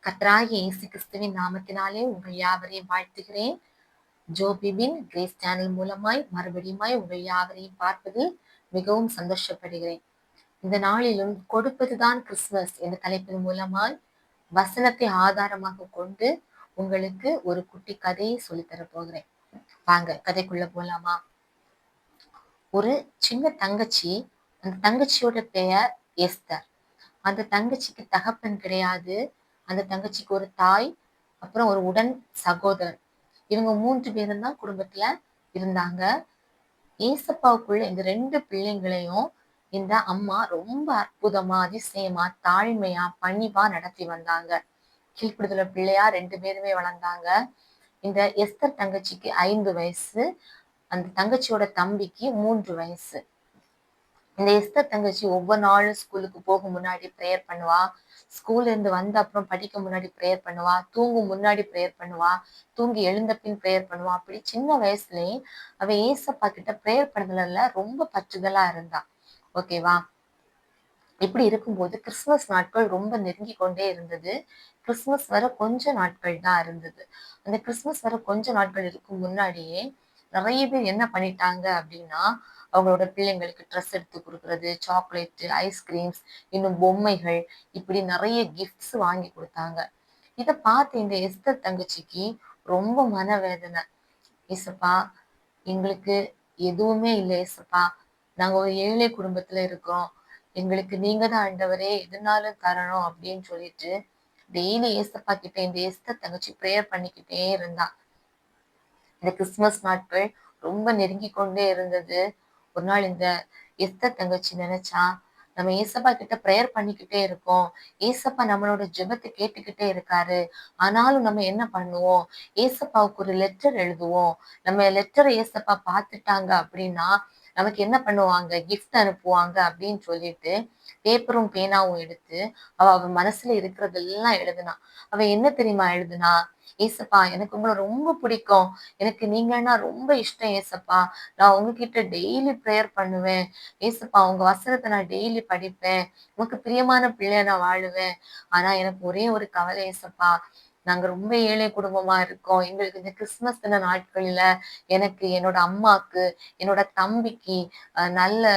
கர்த்தராகிய இயேசு கிறிஸ்துவின் நாமத்தினாலே உங்கள் யாவரையும் வாழ்த்துகிறேன். ஜோபிபின் கிரேஸ் சேனல் மூலமாய் மறுபடியுமாய் உங்கள் யாவரையும் பார்ப்பதில் மிகவும் சந்தோஷப்படுகிறேன். இந்த நாளிலும் கொடுப்பதுதான் கிறிஸ்துமஸ் என்ற தலைப்பின் மூலமாய் வசனத்தை ஆதாரமாக கொண்டு உங்களுக்கு ஒரு குட்டி கதையை சொல்லித்தரப் போகிறேன். வாங்க கதைக்குள்ள போலாமா? ஒரு சின்ன தங்கச்சி, அந்த தங்கச்சியோட பெயர் எஸ்தர். அந்த தங்கச்சிக்கு தகப்பன் கிடையாது. அந்த தங்கச்சிக்கு ஒரு தாய், அப்புறம் ஒரு உடன் சகோதரன். இவங்க 3 பேரும் தான் குடும்பத்துல இருந்தாங்க. ஏசப்பாவுக்குள்ள இந்த 2 பிள்ளைங்களையும் இந்த அம்மா ரொம்ப அற்புதமா, அதிசயமா, தாழ்மையா, பணிவா நடத்தி வந்தாங்க. கீழ்ப்படுதல பிள்ளையா 2 பேருமே வளர்ந்தாங்க. இந்த எஸ்தர் தங்கச்சிக்கு 5 வயசு, அந்த தங்கச்சியோட தம்பிக்கு 3 வயசு. இந்த எஸ்தர் தங்கச்சி ஒவ்வொரு நாளும் ஸ்கூலுக்கு போக முன்னாடி ப்ரேயர் பண்ணுவா. ஸ்கூல்ல இருந்து வந்த அப்புறம் படிக்க முன்னாடி ப்ரேயர் பண்ணுவா. தூங்கும் முன்னாடி ப்ரேயர் பண்ணுவா. தூங்கி எழுந்த பின் ப்ரேயர் பண்ணுவா. அப்படி சின்ன வயசுலயே அவ ஏசப்பா கிட்ட ப்ரேயர் பண்ணுறதுல ரொம்ப பற்றுதலா இருந்தா. ஓகேவா? இப்படி இருக்கும்போது கிறிஸ்துமஸ் நாட்கள் ரொம்ப நெருங்கி கொண்டே இருந்தது. கிறிஸ்துமஸ் வர கொஞ்ச நாட்கள் தான் இருந்தது. அந்த கிறிஸ்துமஸ் வர கொஞ்ச நாட்கள் இருக்கும் முன்னாடியே நிறைய பேர் என்ன பண்ணிட்டாங்க அப்படின்னா, அவங்களோட பிள்ளைங்களுக்கு ட்ரெஸ் எடுத்து கொடுக்கறது, சாக்லேட்டு, ஐஸ்கிரீம்ஸ், இன்னும் பொம்மைகள், இப்படி நிறைய கிஃப்ட்ஸ் வாங்கி கொடுத்தாங்க. இதை பார்த்து இந்த எஸ்தர் தங்கச்சிக்கு ரொம்ப மனவேதனை. ஏசப்பா, எங்களுக்கு எதுவுமே இல்லை ஏசப்பா, நாங்க ஒரு ஏழை குடும்பத்துல இருக்கோம், எங்களுக்கு நீங்க தான் ஆண்டவரே எதுனாலும் தரணும் அப்படின்னு சொல்லிட்டு டெய்லி ஏசப்பா கிட்ட இந்த எஸ்தர் தங்கச்சி ப்ரேயர் பண்ணிக்கிட்டே இருந்தா. இந்த கிறிஸ்துமஸ் நாட்கள் ரொம்ப நெருங்கி கொண்டே இருந்தது. ஒரு நாள் இந்த எஸ்தர் தங்கச்சி நினைச்சா, நம்ம ஏசப்பா கிட்ட ப்ரேயர் பண்ணிக்கிட்டே இருக்கோம், ஏசப்பா நம்மளோட ஜெபத்தை கேட்டுக்கிட்டே இருக்காரு, ஆனாலும் நம்ம என்ன பண்ணுவோம், ஏசப்பாவுக்கு ஒரு லெட்டர் எழுதுவோம். நம்ம லெட்டரை ஏசப்பா பார்த்துட்டாங்க அப்படின்னா நமக்கு என்ன பண்ணுவாங்க, கிஃப்ட் அனுப்புவாங்க அப்படின்னு சொல்லிட்டு பேப்பரும் பேனாவும் எடுத்து அவ மனசுல இருக்கிறதெல்லாம் எழுதுனா. அவ என்ன தெரியுமா எழுதுனா? ஏசப்பா, எனக்கு உங்களை ரொம்ப பிடிக்கும், எனக்கு நீங்கன்னா ரொம்ப இஷ்டம் ஏசப்பா, நான் உங்ககிட்ட டெய்லி ப்ரேயர் பண்ணுவேன் ஏசப்பா, உங்க வசனத்தை நான் டெய்லி படிப்பேன், உனக்கு பிரியமான பிள்ளைய நான் வாழுவேன். ஆனா எனக்கு ஒரே ஒரு கவலை ஏசப்பா, நாங்க ரொம்ப ஏழை குடும்பமா இருக்கோம், எங்களுக்கு இந்த கிறிஸ்துமஸ் தின நாட்கள்ல எனக்கு, என்னோட அம்மாக்கு, என்னோட தம்பிக்கு நல்ல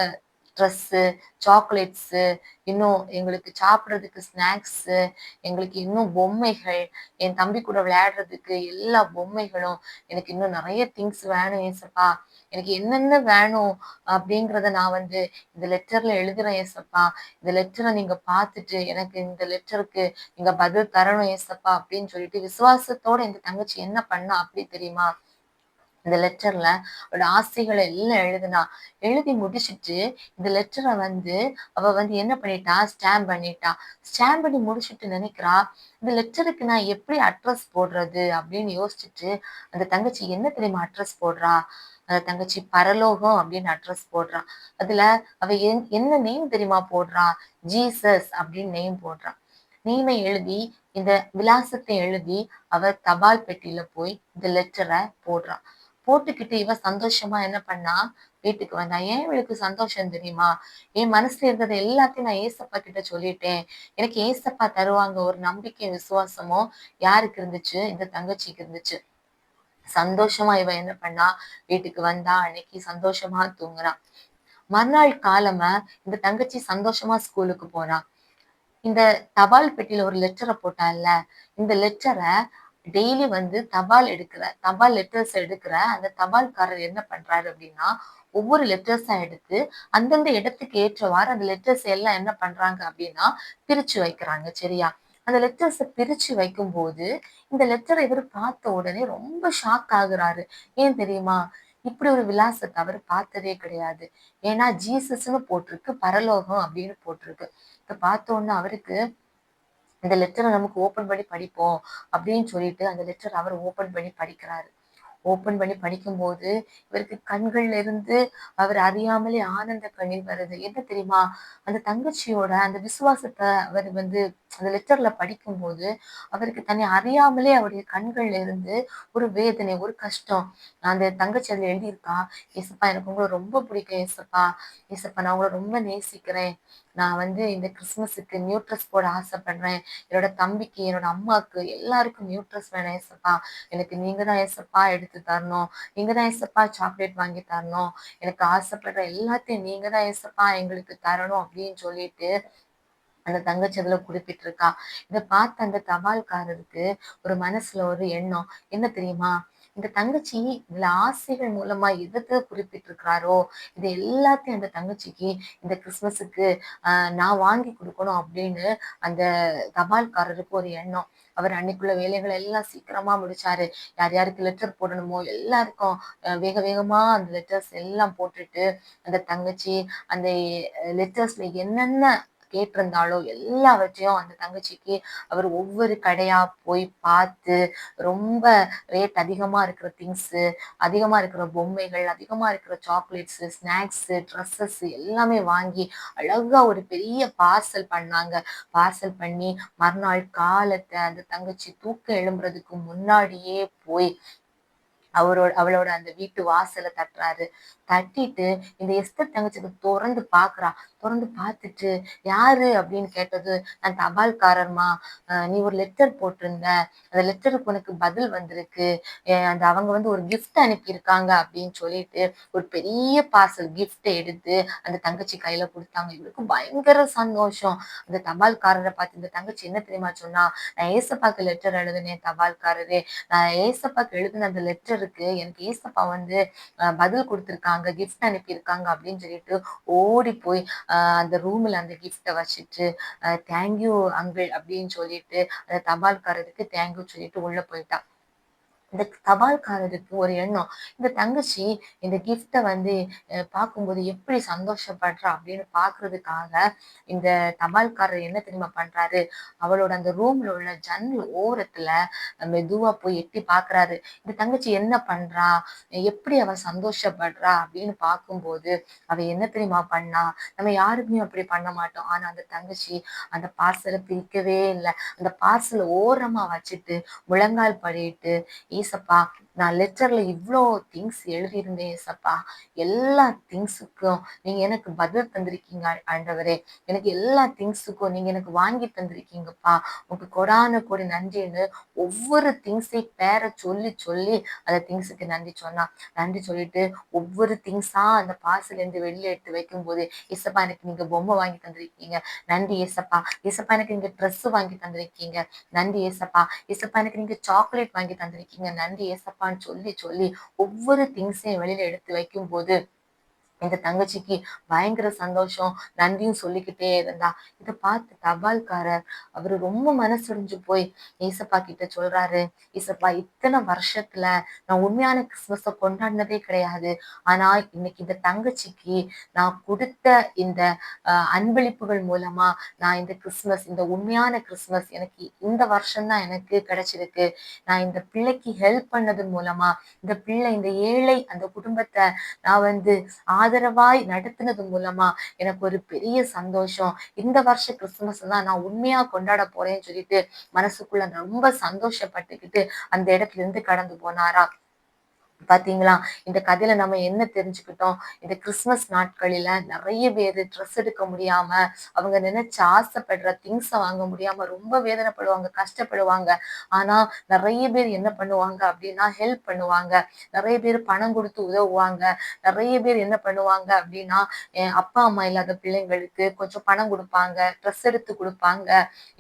ட்ரெஸ்ஸு, சாக்லேட்ஸு, இன்னும் எங்களுக்கு சாப்பிட்றதுக்கு ஸ்நாக்ஸு, எங்களுக்கு இன்னும் பொம்மைகள், என் தம்பி கூட விளையாடுறதுக்கு எல்லா பொம்மைகளும், எனக்கு இன்னும் நிறைய திங்ஸ் வேணும் ஏசப்பா, எனக்கு என்னென்ன வேணும் அப்படிங்கிறத நான் இந்த லெட்டர்ல எழுதுறேன் ஏசப்பா, இந்த லெட்டரை நீங்க பார்த்துட்டு எனக்கு இந்த லெட்டருக்கு நீங்க பதில் தரணும் ஏசப்பா அப்படின்னு சொல்லிட்டு விசுவாசத்தோட இந்த தங்கச்சி என்ன பண்ணா அப்படி தெரியுமா? இந்த லெட்டர்ல அவளோட ஆசைகளை எல்லாம் எழுதுனா. எழுதி முடிச்சுட்டு இந்த லெட்டரை அவ என்ன பண்ணிட்டா, ஸ்டாம்ப் பண்ணிட்டா. ஸ்டாம்ப் பண்ணி முடிச்சுட்டு நினைக்கிறா, இந்த லெட்டருக்கு நான் எப்படி அட்ரஸ் போடுறது அப்படின்னு யோசிச்சுட்டு அந்த தங்கச்சி என்ன தெரியுமா அட்ரஸ் போடுறா? அந்த தங்கச்சி பரலோகம் அப்படின்னு அட்ரஸ் போடுறா. அதுல அவ என்ன நேம் தெரியுமா போடுறா? ஜீசஸ் அப்படின்னு நேம் போடுறா. நேமை எழுதி, இந்த விலாசத்தை எழுதி அவ தபால் பெட்டியில போய் இந்த லெட்டரை போடுறா. போட்டுக்கிட்டு இவ சந்தோஷமா என்ன பண்ணா, வீட்டுக்கு வந்தா. ஏன் இவளுக்கு சந்தோஷம் தெரியுமா? என் மனசுல இருக்கிறத எல்லாத்தையும் நான் ஏசப்பா கிட்ட சொல்லிட்டேன், எனக்கு ஏசப்பா தருவாங்க ஒரு நம்பிக்கை, விசுவாசமும் யாருக்கு இருந்துச்சு? இந்த தங்கச்சிக்கு இருந்துச்சு. சந்தோஷமா இவ என்ன பண்ணா, வீட்டுக்கு வந்தா. அன்னைக்கு சந்தோஷமா தூங்குறா. மறுநாள் காலமா இந்த தங்கச்சி சந்தோஷமா ஸ்கூலுக்கு போனா. இந்த தபால் பெட்டியில ஒரு லெட்டரை போட்டால, இந்த லெட்டரை டெய்லி தபால் லெட்டர்ஸ் எடுக்கிற அந்த தபால்காரர் என்ன பண்றாரு அப்படின்னா, ஒவ்வொரு லெட்டர்ஸா எடுத்து அந்தந்த இடத்துக்கு ஏற்றவாறு அந்த லெட்டர்ஸ் எல்லாம் என்ன பண்றாங்க அப்படின்னா பிரிச்சு வைக்கிறாங்க. சரியா? அந்த லெட்டர்ஸை பிரிச்சு வைக்கும்போது இந்த லெட்டரை இவர் பார்த்த உடனே ரொம்ப ஷாக் ஆகுறாரு. ஏன் தெரியுமா? இப்படி ஒரு விலாசத்தை அவர் பார்த்ததே கிடையாது. ஏன்னா ஜீசஸ்ன்னு போட்டிருக்கு, பரலோகம் அப்படின்னு போட்டிருக்கு. இத பார்த்த உடனே அவருக்கு இந்த லெட்டரை நமக்கு ஓபன் பண்ணி படிப்போம் அப்படின்னு சொல்லிட்டு அந்த லெட்டர் அவர் ஓபன் பண்ணி படிக்கிறாரு. ஓபன் பண்ணி படிக்கும்போது இவருக்கு கண்கள்ல இருந்து அவர் அறியாமலே ஆனந்த கண்ணீர் வருது. என்ன தெரியுமா? அந்த தங்கச்சியோட அந்த விசுவாசத்தை அவர் அந்த லெட்டர்ல படிக்கும்போது அவருக்கு தன்னை அறியாமலே அவருடைய கண்கள்ல இருந்து ஒரு வேதனை, ஒரு கஷ்டம். அந்த தங்கச்சி அதுல எழுதியிருக்கா, ஏசப்பா, எனக்கு உங்களை ரொம்ப பிடிக்கும் ஏசப்பா, ஏசப்பா, நான் உங்களை ரொம்ப நேசிக்கிறேன், நான் வந்து இந்த கிறிஸ்மஸுக்கு நியூ ட்ரெஸ் போட ஆசைப்படுறேன். என்னோட தம்பிக்கு, என்னோட அம்மாக்கு எல்லாருக்கும் நியூ ட்ரெஸ் வேணும் ஏசப்பா. எனக்கு நீங்க தான் ஏசப்பா எடுத்து தரணும். நீங்க தான் ஏசப்பா சாக்லேட் வாங்கி தரணும். எனக்கு ஆசைப்படுற எல்லாத்தையும் நீங்க தான் ஏசப்பா எங்களுக்கு தரணும் அப்படின்னு சொல்லிட்டு அந்த தங்கச்சி அதுல குறிப்பிட்டிருக்கா. இத பார்த்த அந்த தபால்காரருக்கு ஒரு மனசுல ஒரு எண்ணம். என்ன தெரியுமா? இந்த தங்கச்சி இதுல ஆசைகள் மூலமா எதத்த குறிப்பிட்டிருக்கிறாரோ, இது எல்லாத்தையும் அந்த தங்கச்சிக்கு இந்த கிறிஸ்துமஸுக்கு நான் வாங்கி குடுக்கணும் அப்படின்னு அந்த தபால்காரருக்கு ஒரு எண்ணம். அவர் அன்னைக்குள்ள வேலைகள எல்லாம் சீக்கிரமா முடிச்சாரு. யார் யாருக்கு லெட்டர் போடணுமோ எல்லாருக்கும் வேக வேகமா அந்த லெட்டர்ஸ் எல்லாம் போட்டுட்டு, அந்த தங்கச்சி அந்த லெட்டர்ஸ்ல என்னென்ன கேட்டிருந்தாளோ எல்லாவற்றையும் அந்த தங்கச்சிக்கு அவர் ஒவ்வொரு கடையா போய் பார்த்து ரொம்ப ரேட் அதிகமா இருக்கிற திங்ஸு, அதிகமா இருக்கிற பொம்மைகள், அதிகமா இருக்கிற சாக்லேட்ஸு, ஸ்நாக்ஸு, ட்ரெஸ்ஸஸ் எல்லாமே வாங்கி அழகா ஒரு பெரிய பார்சல் பண்ணாங்க. பார்சல் பண்ணி மறுநாள் காலத்த அந்த தங்கச்சி தூக்கம் எழும்புறதுக்கு முன்னாடியே போய் அவளோட அந்த வீட்டு வாசல தட்டுறாரு. தட்டிட்டு இந்த எஸ்தர் தங்கச்சி தொறந்து பாக்குறா. தொறந்து பார்த்துட்டு யாரு அப்படின்னு கேட்டது, நான் தபால்காரர்மா. நீ ஒரு லெட்டர் போட்டிருந்த, அந்த லெட்டருக்கு உனக்கு பதில் வந்திருக்கு. அந்த அவங்க வந்து ஒரு கிஃப்ட் அனுப்பியிருக்காங்க அப்படின்னு சொல்லிட்டு ஒரு பெரிய பார்சல் கிஃப்ட் எடுத்து அந்த தங்கச்சி கையில கொடுத்தாங்க. இவருக்கு பயங்கர சந்தோஷம். அந்த தபால்காரரை பார்த்து இந்த தங்கச்சி என்ன தெரியுமா சொன்னா, நான் ஏசப்பாக்கு லெட்டர் எழுதுனேன் தபால்காரரே. நான் ஏசப்பாக்கு எழுதின அந்த லெட்டருக்கு எனக்கு ஏசப்பா வந்து பதில் கொடுத்திருக்காங்க, கிஃப்ட் அனுப்பியிருக்காங்க அப்படின்னு சொல்லிட்டு ஓடி போய் அந்த ரூம்ல அந்த கிஃப்ட வச்சுட்டு தேங்க்யூ அங்கிள் அப்படின்னு சொல்லிட்டு அந்த தபால்காரருக்கு தேங்க்யூ சொல்லிட்டு உள்ள போயிட்டா. இந்த தபால்காரருக்கு ஒரு எண்ணம், இந்த தங்கச்சி இந்த கிஃப்ட வந்து பார்க்கும்போது எப்படி சந்தோஷப்படுறா அப்படின்னு பாக்குறதுக்காக இந்த தபால்காரர் என்ன தெரியுமா பண்றாரு, அவளோட அந்த ரூம்ல உள்ள ஜன்னல் ஓரத்துல மெதுவா போய் எட்டி பாக்குறாரு. இந்த தங்கச்சி என்ன பண்றா, எப்படி அவ சந்தோஷப்படுறா அப்படின்னு பார்க்கும்போது அவ என்ன தெரியுமா பண்ணா, நம்ம யாருக்குமே அப்படி பண்ண மாட்டோம். ஆனா அந்த தங்கச்சி அந்த பார்சலை பிரிக்கவே இல்லை. அந்த பார்சலை ஓரமா வச்சுட்டு முழங்கால் படியிட்டு, ஏசப்பா நான் லெட்டர்ல இவ்வளோ திங்ஸ் எழுதியிருந்தேன் ஏசப்பா, எல்லா திங்ஸுக்கும் நீங்க எனக்கு பதில் தந்திருக்கீங்க ஆண்டவரே. எனக்கு எல்லா திங்ஸுக்கும் நீங்க எனக்கு வாங்கி தந்திருக்கீங்கப்பா. உங்க கொடான கொடி நன்றின்னு ஒவ்வொரு திங்ஸை பேரை சொல்லி சொல்லி அந்த திங்ஸுக்கு நன்றி சொன்னா. நன்றி சொல்லிட்டு ஒவ்வொரு திங்ஸா அந்த பார்சல் இருந்து வெளியே எடுத்து வைக்கும் போது, ஏசப்பா எனக்கு நீங்க பொம்மை வாங்கி தந்திருக்கீங்க, நன்றி ஏசப்பா. ஏசப்பா எனக்கு நீங்க ட்ரெஸ் வாங்கி தந்திருக்கீங்க, நன்றி ஏசப்பா. ஏசப்பா எனக்கு நீங்க சாக்லேட் வாங்கி தந்திருக்கீங்க, நன்றி ஏசப்பான்னு சொல்லி சொல்லி ஒவ்வொரு திங்ஸையும் வெளியில எடுத்து வைக்கும் போது இந்த தங்கச்சிக்கு பயங்கர சந்தோஷம். நன்றியும் சொல்லிக்கிட்டே இருந்தா. இத பார்த்து தபால்காரர் அவரு ரொம்ப மனசுடைஞ்சு போய் ஏசப்பா கிட்ட சொல்றாரு, ஏசப்பா இத்தனை வருஷத்துல நான் உண்மையான கிறிஸ்துமஸ கொண்டாடினதே கிடையாது. ஆனா இன்னைக்கு இந்த தங்கச்சிக்கு நான் கொடுத்த இந்த அன்பளிப்புகள் மூலமா நான் இந்த கிறிஸ்துமஸ், இந்த உண்மையான கிறிஸ்துமஸ் எனக்கு இந்த வருஷம் தான் எனக்கு கிடைச்சிருக்கு. நான் இந்த பிள்ளைக்கு ஹெல்ப் பண்ணது மூலமா இந்த பிள்ளை இந்த ஏழை அந்த குடும்பத்தை நான் வந்து ஆதரவாய் நடத்தினது மூலமா எனக்கு ஒரு பெரிய சந்தோஷம். இந்த வருஷம் கிறிஸ்துமஸ் தான் நான் உண்மையா கொண்டாட போறேன்னு சொல்லிட்டு மனசுக்குள்ள ரொம்ப சந்தோஷப்பட்டுக்கிட்டு அந்த இடத்துல இருந்து கடந்து போனாரா. பாத்தீங்களா, இந்த கதையில நம்ம என்ன தெரிஞ்சுக்கிட்டோம், இந்த கிறிஸ்துமஸ் நாட்களில நிறைய பேரு ட்ரெஸ் எடுக்க முடியாம, அவங்க நினைச்சு ஆசைப்படுற திங்ஸ வாங்க முடியாம ரொம்ப வேதனைப்படுவாங்க, கஷ்டப்படுவாங்க. ஆனா நிறைய பேர் என்ன பண்ணுவாங்க அப்படின்னா ஹெல்ப் பண்ணுவாங்க. நிறைய பேர் பணம் கொடுத்து உதவுவாங்க. நிறைய பேர் என்ன பண்ணுவாங்க அப்படின்னா அப்பா அம்மா இல்லாத பிள்ளைங்களுக்கு கொஞ்சம் பணம் கொடுப்பாங்க, ட்ரெஸ் எடுத்து கொடுப்பாங்க.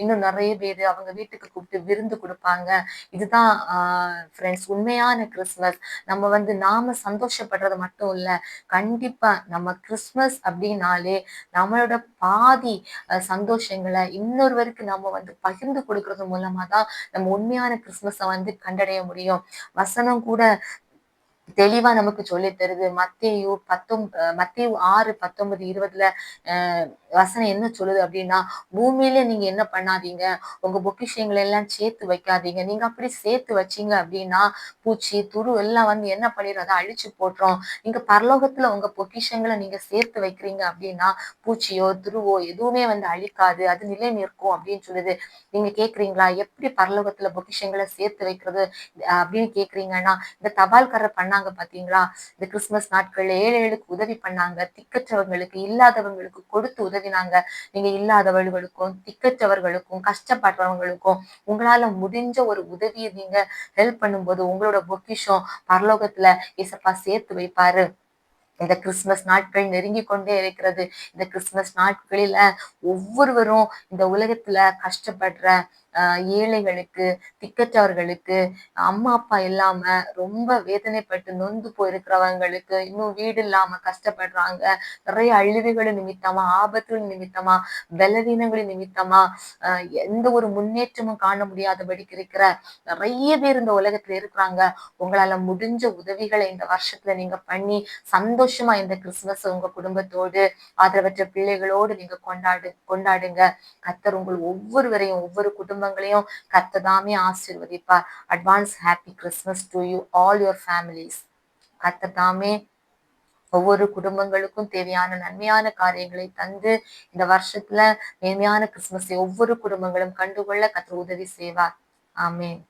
இன்னும் நிறைய பேர் அவங்க வீட்டுக்கு கூப்பிட்டு விருந்து கொடுப்பாங்க. இதுதான் ஃப்ரெண்ட்ஸ் உண்மையான கிறிஸ்துமஸ். நம்ம வந்து நாம சந்தோஷப்படுறது மட்டும் இல்ல, கண்டிப்பா நம்ம கிறிஸ்துமஸ் அப்படின்னாலே நம்மளோட பாதி சந்தோஷங்களை இன்னொருவருக்கு நம்ம வந்து பகிர்ந்து கொடுக்கறது மூலமா தான் நம்ம உண்மையான கிறிஸ்துமஸ வந்து கண்டடைய முடியும். வசனம் கூட தெளிவா நமக்கு சொல்லி தருது. மத்தேயு 6:19-20 வசனம் என்ன சொல்லுது அப்படின்னா, பூமியில நீங்க என்ன பண்ணாதீங்க, உங்க பொக்கிஷங்களை எல்லாம் சேர்த்து வைக்காதீங்க. நீங்க அப்படி சேர்த்து வச்சீங்க அப்படின்னா பூச்சி துரு எல்லாம் வந்து என்ன பண்ணிடும், அதை அழிச்சு போட்டுரும். நீங்க பரலோகத்துல உங்க பொக்கிஷங்களை நீங்க சேர்த்து வைக்கிறீங்க அப்படின்னா பூச்சியோ துருவோ எதுவுமே வந்து அழிக்காது, அது நிலை நிற்கும் அப்படின்னு சொல்லுது. நீங்க கேக்குறீங்களா எப்படி பரலோகத்துல பொக்கிஷங்களை சேர்த்து வைக்கிறது அப்படின்னு கேக்குறீங்கன்னா, இந்த தபால்காரர் பண்ணாத பண்ணாங்க பாத்தீங்களா? இந்த கிறிஸ்துமஸ் நாட்கள்ல ஏழைகளுக்கு உதவி பண்ணாங்க. திக்கற்றவங்களுக்கு, இல்லாதவங்களுக்கு கொடுத்து உதவினாங்க. நீங்க இல்லாதவர்களுக்கும், திக்கற்றவர்களுக்கும், கஷ்டப்படுறவங்களுக்கும் உங்களால முடிஞ்ச ஒரு உதவியை நீங்க ஹெல்ப் பண்ணும்போது உங்களோட பொக்கிஷம் பரலோகத்துல ஏசப்பா சேர்த்து வைப்பாரு. இந்த கிறிஸ்துமஸ் நாட்கள் நெருங்கி கொண்டே இருக்கிறது. இந்த கிறிஸ்துமஸ் நாட்களில ஒவ்வொருவரும் இந்த உலகத்துல கஷ்டப்படுற ஏழைகளுக்கு, திக்கற்றவர்களுக்கு, அம்மா அப்பா இல்லாம ரொம்ப வேதனைப்பட்டு நொந்து போயிருக்கிறவங்களுக்கு, இன்னும் வீடு இல்லாம கஷ்டப்படுறாங்க. நிறைய அழிவுகளின் நிமித்தமா, ஆபத்துகள் நிமித்தமா, பலவீனங்களின் நிமித்தமா, எந்த ஒரு முன்னேற்றமும் காண முடியாதபடிக்கு இருக்கிற நிறைய பேர் இந்த உலகத்துல இருக்கிறாங்க. உங்களால முடிஞ்ச உதவிகளை இந்த வருஷத்துல நீங்க பண்ணி சந்தோஷமா இந்த கிறிஸ்துமஸ் உங்க குடும்பத்தோடு, ஆதரவற்ற பிள்ளைகளோடு நீங்க கொண்டாடுங்க. கர்த்தர் உங்கள் ஒவ்வொருவரையும், ஒவ்வொரு குடும்பங்களையும் கர்த்தர் தாமே ஆசீர்வதிப்பார். Advance happy Christmas to you all your families. கர்த்தர் தாமே ஒவ்வொரு குடும்பங்களுக்கும் தேவையான நன்மையான காரியங்களை தந்து இந்த வருஷத்துல மேன்மையான கிறிஸ்துமஸை ஒவ்வொரு குடும்பங்களும் கண்டுகொள்ள கர்த்தர் உதவி செய்வார். ஆமென்.